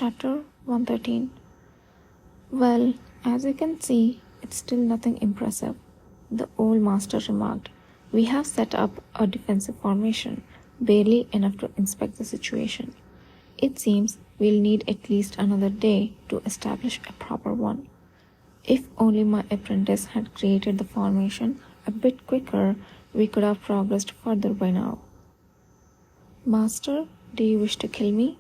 Chapter 113. Well, as you can see, it's still nothing impressive, the old master remarked. We have set up a defensive formation, barely enough to inspect the situation. It seems we'll need at least another day to establish a proper one. If only my apprentice had created the formation a bit quicker, we could have progressed further by now. Master, do you wish to kill me?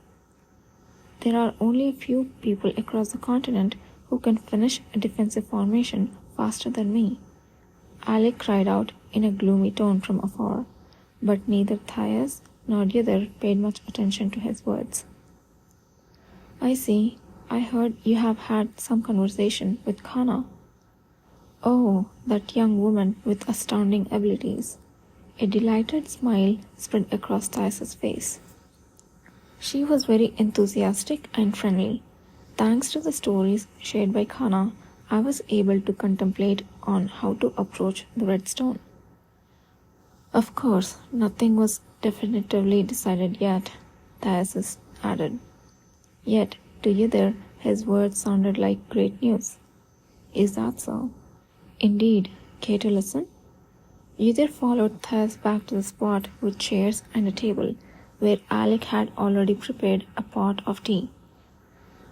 There are only a few people across the continent who can finish a defensive formation faster than me. Alec cried out in a gloomy tone from afar, but neither Thais nor the other paid much attention to his words. I see. I heard you have had some conversation with Kana. Oh, that young woman with astounding abilities. A delighted smile spread across Thais's face. She was very enthusiastic and friendly. Thanks to the stories shared by Kana, I was able to contemplate on how to approach the Redstone. Of course, nothing was definitively decided yet, Thais added. Yet, to Yither, his words sounded like great news. Is that so? Indeed. Care to listen? Yither followed Thais back to the spot with chairs and a table, where Alec had already prepared a pot of tea.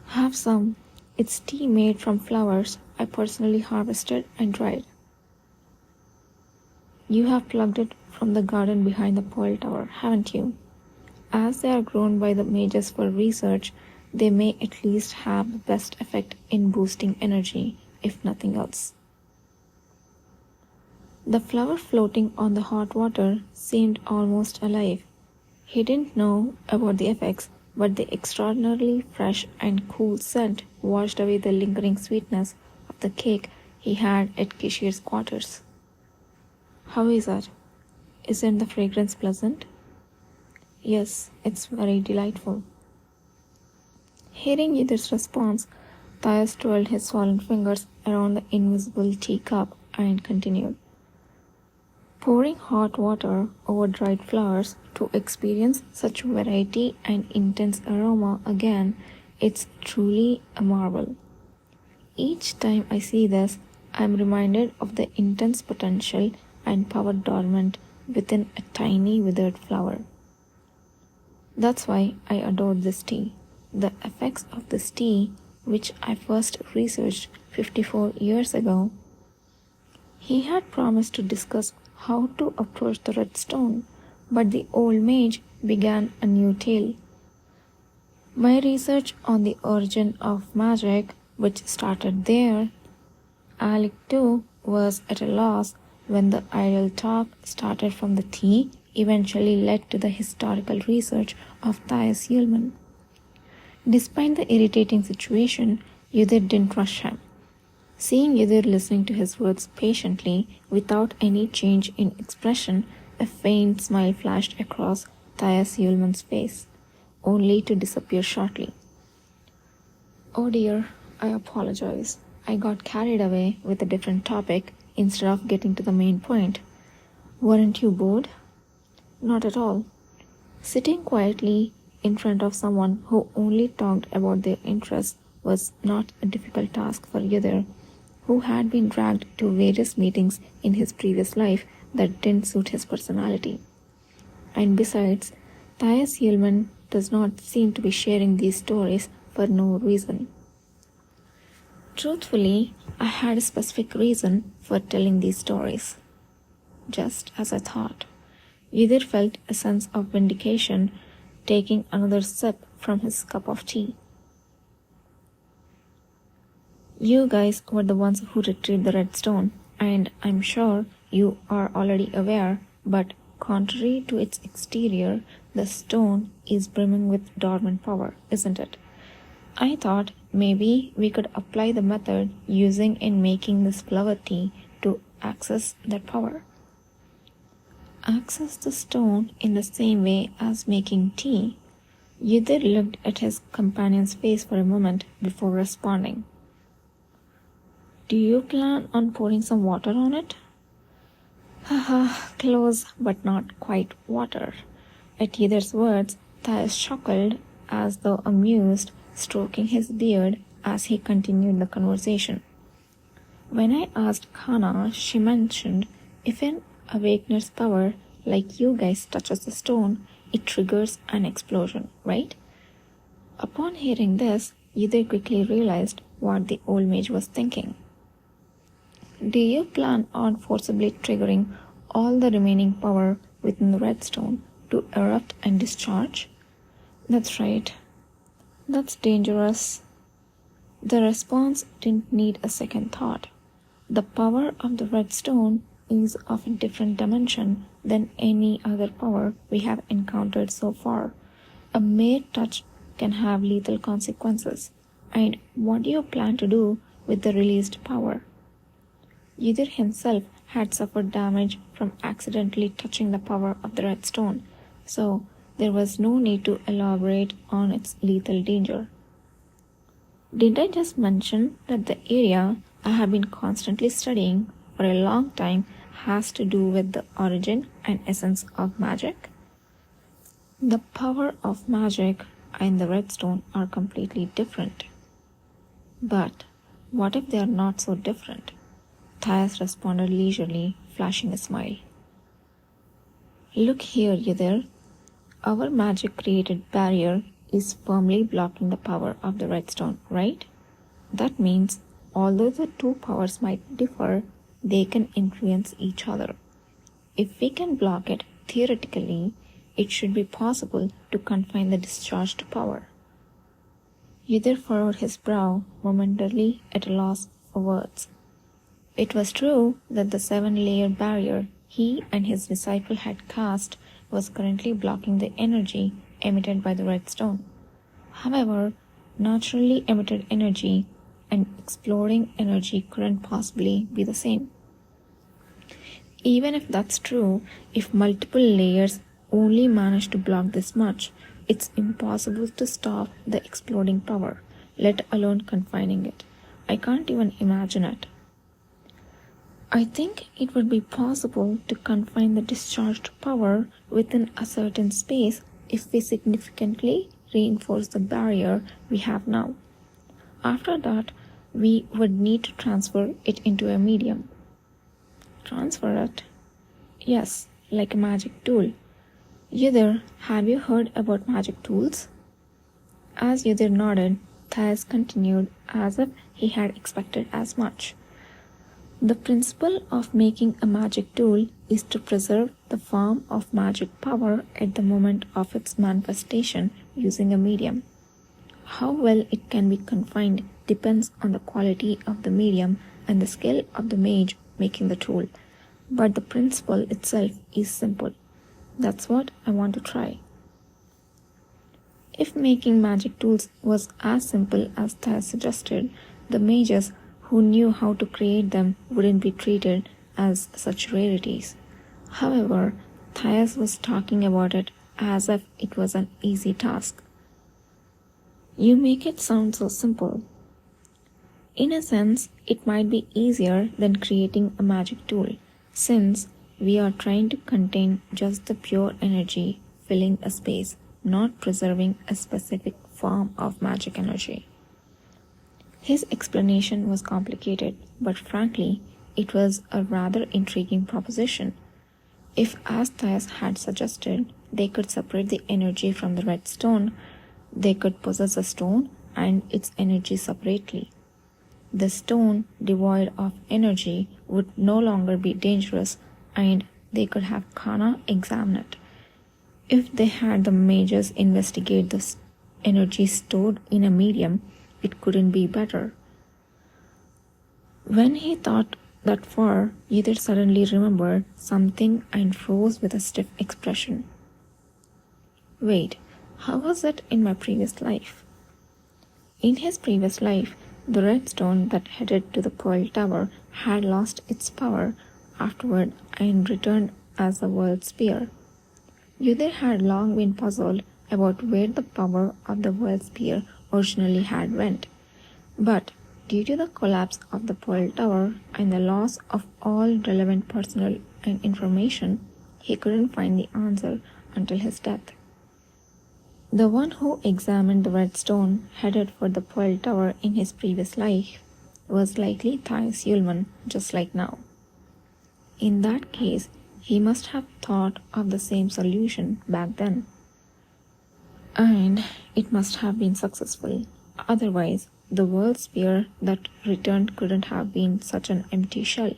Have some. It's tea made from flowers I personally harvested and dried. You have plucked it from the garden behind the Pearl Tower, haven't you? As they are grown by the mages for research, they may at least have the best effect in boosting energy, if nothing else. The flower floating on the hot water seemed almost alive. He didn't know about the effects, but the extraordinarily fresh and cool scent washed away the lingering sweetness of the cake he had at Kishir's quarters. How is it? Isn't the fragrance pleasant? Yes, it's very delightful. Hearing Yither's response, Thais twirled his swollen fingers around the invisible teacup and continued. Pouring hot water over dried flowers to experience such variety and intense aroma again, it's truly a marvel. Each time I see this, I'm reminded of the intense potential and power dormant within a tiny withered flower. That's why I adored this tea. The effects of this tea, which I first researched 54 years ago. He had promised to discuss how to approach the Redstone, but the old mage began a new tale. My research on the origin of magic, which started there, Alec too was at a loss when the idle talk started from the tea eventually led to the historical research of Thais Yulman. Despite the irritating situation, Yither didn't rush him. Seeing Yither listening to his words patiently, without any change in expression, a faint smile flashed across Thais Yulman's face, only to disappear shortly. Oh dear, I apologize. I got carried away with a different topic instead of getting to the main point. Weren't you bored? Not at all. Sitting quietly in front of someone who only talked about their interests was not a difficult task for Yither, who had been dragged to various meetings in his previous life that didn't suit his personality. And besides, Thais Yulman does not seem to be sharing these stories for no reason. Truthfully, I had a specific reason for telling these stories. Just as I thought. Yither felt a sense of vindication, taking another sip from his cup of tea. You guys were the ones who retrieved the Redstone, and I'm sure you are already aware, but contrary to its exterior, the stone is brimming with dormant power, isn't it? I thought maybe we could apply the method using in making this flower tea to access that power. Access the stone in the same way as making tea. Yither looked at his companion's face for a moment before responding. Do you plan on pouring some water on it? Haha, close but not quite water. At Yither's words, Thais chuckled as though amused, stroking his beard as he continued the conversation. When I asked Kana, she mentioned if an awakener's power, like you guys, touches the stone, it triggers an explosion, right? Upon hearing this, Yudhir quickly realized what the old mage was thinking. Do you plan on forcibly triggering all the remaining power within the redstone to erupt and discharge? That's right. That's dangerous. The response didn't need a second thought. The power of the redstone is of a different dimension than any other power we have encountered so far. A mere touch can have lethal consequences. And what do you plan to do with the released power? Yudhir himself had suffered damage from accidentally touching the power of the redstone, so there was no need to elaborate on its lethal danger. Did I just mention that the area I have been constantly studying for a long time has to do with the origin and essence of magic? The power of magic and the redstone are completely different. But what if they are not so different? Thias responded leisurely, flashing a smile. Look here, Yudhir. Our magic-created barrier is firmly blocking the power of the redstone, right? That means, although the two powers might differ, they can influence each other. If we can block it, theoretically, it should be possible to confine the discharged power. Yudhir furrowed his brow, momentarily at a loss for words. It was true that the 7-layer barrier he and his disciple had cast was currently blocking the energy emitted by the redstone. However, naturally emitted energy and exploding energy couldn't possibly be the same. Even if that's true, if multiple layers only manage to block this much, it's impossible to stop the exploding power, let alone confining it. I can't even imagine it. I think it would be possible to confine the discharged power within a certain space if we significantly reinforce the barrier we have now. After that, we would need to transfer it into a medium. Transfer it? Yes, like a magic tool. Yudhir, have you heard about magic tools? As Yudhir nodded, Thias continued as if he had expected as much. The principle of making a magic tool is to preserve the form of magic power at the moment of its manifestation using a medium. How well it can be confined depends on the quality of the medium and the skill of the mage making the tool, but the principle itself is simple. That's what I want to try. If making magic tools was as simple as Thias suggested, the mages who knew how to create them wouldn't be treated as such rarities. However, Thias was talking about it as if it was an easy task. You make it sound so simple. In a sense, it might be easier than creating a magic tool, since we are trying to contain just the pure energy filling a space, not preserving a specific form of magic energy. His explanation was complicated, but frankly, it was a rather intriguing proposition. If, as Thias had suggested, they could separate the energy from the redstone, they could possess a stone and its energy separately. The stone, devoid of energy, would no longer be dangerous, and they could have Kana examine it. If they had the mages investigate the energy stored in a medium, it couldn't be better. When he thought that far, Yudhir suddenly remembered something and froze with a stiff expression. Wait, how was it in my previous life? In his previous life, the redstone that headed to the Pearl Tower had lost its power afterward and returned as the World Spear. Yudhir had long been puzzled about where the power of the World Spear originally had went, but due to the collapse of the Pearl Tower and the loss of all relevant personnel and information, he couldn't find the answer until his death. The one who examined the red stone headed for the Pearl Tower in his previous life was likely Thais Yulman, just like now. In that case, he must have thought of the same solution back then. And it must have been successful. Otherwise, the world sphere that returned couldn't have been such an empty shell.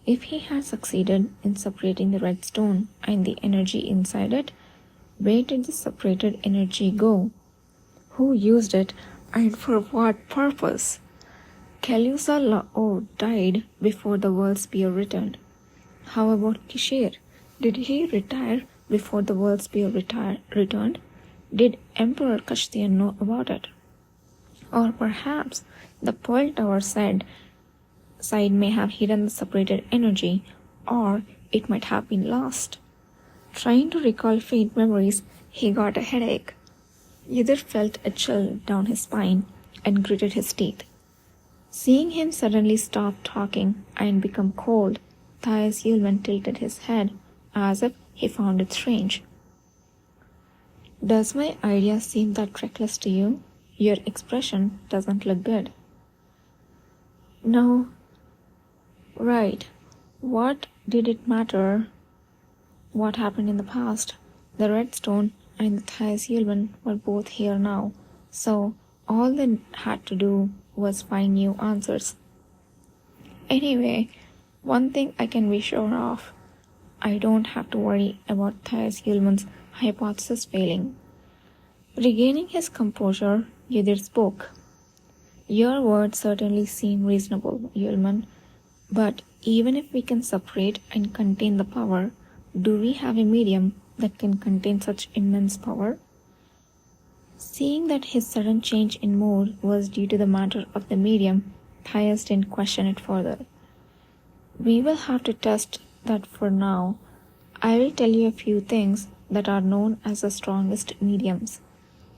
If he had succeeded in separating the red stone and the energy inside it, where did the separated energy go? Who used it and for what purpose? Calusa La'o died before the world sphere returned. How about Kishir? Did he retire before the world sphere returned? Did Emperor Kashtian know about it? Or perhaps the Pearl Tower side may have hidden the separated energy, or it might have been lost. Trying to recall faint memories, he got a headache. Yidhir felt a chill down his spine and gritted his teeth. Seeing him suddenly stop talking and become cold, Thais Yulman tilted his head as if he found it strange. Does my idea seem that reckless to you? Your expression doesn't look good. No. Right. What did it matter? What happened in the past? The red stone and the Thais Yulman were both here now, so all they had to do was find new answers. Anyway, one thing I can be sure of, I don't have to worry about Thais Yulman's hypothesis failing. Regaining his composure, Yidhir spoke. Your words certainly seem reasonable, Yulman, but even if we can separate and contain the power, do we have a medium that can contain such immense power? Seeing that his sudden change in mood was due to the matter of the medium, Thais didn't question it further. We will have to test that for now. I will tell you a few things that are known as the strongest mediums.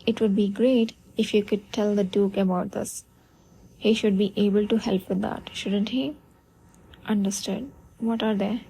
It would be great if you could tell the Duke about this. He should be able to help with that, shouldn't he? Understood. What are they?